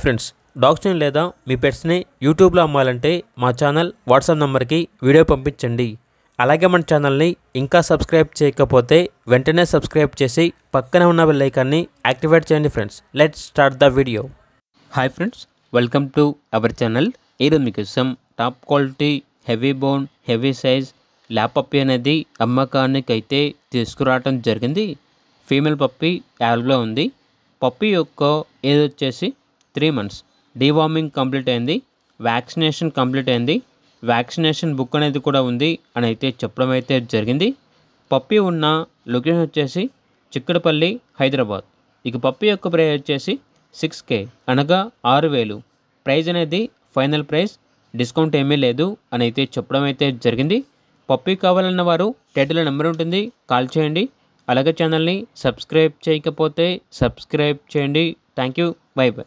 Friends, డాగ్స్ని లేదా మీ పెట్స్ని యూట్యూబ్లో అమ్మాలంటే మా ఛానల్ వాట్సాప్ నెంబర్కి వీడియో పంపించండి. అలాగే మన ఛానల్ని ఇంకా సబ్స్క్రైబ్ చేయకపోతే వెంటనే సబ్స్క్రైబ్ చేసి పక్కన ఉన్న బెల్ ఐకాన్ని యాక్టివేట్ చేయండి. Friends, let's start the video. Hi friends, welcome to our channel. ఈరోజు మీకోసం top quality heavy bone heavy size lap puppy అనేది అమ్మకానికి అయితే తీసుకురావడం జరిగింది. ఫీమేల్ పప్పీ యావెల్గా ఉంది. పప్పీ యొక్క ఏజ్ వచ్చేసి 3 months. డీవార్మింగ్ కంప్లీట్ అయింది, వ్యాక్సినేషన్ కంప్లీట్ అయింది, వ్యాక్సినేషన్ బుక్ అనేది కూడా ఉంది అని అయితే చెప్పడం అయితే జరిగింది. పప్పీ ఉన్న లొకేషన్ వచ్చేసి చిక్కడపల్లి, హైదరాబాద్. ఇక పప్పీ యొక్క ప్రైస్ వచ్చేసి 6K అనగా 6,000. ప్రైస్ అనేది ఫైనల్ ప్రైస్, డిస్కౌంట్ ఏమీ లేదు అని అయితే చెప్పడం అయితే జరిగింది. పప్పీ కావాలన్న వారు టైటిల్లో నెంబర్ ఉంటుంది, కాల్ చేయండి. అలాగే ఛానల్ని సబ్స్క్రైబ్ చేయకపోతే సబ్స్క్రైబ్ చేయండి. Thank you, by by.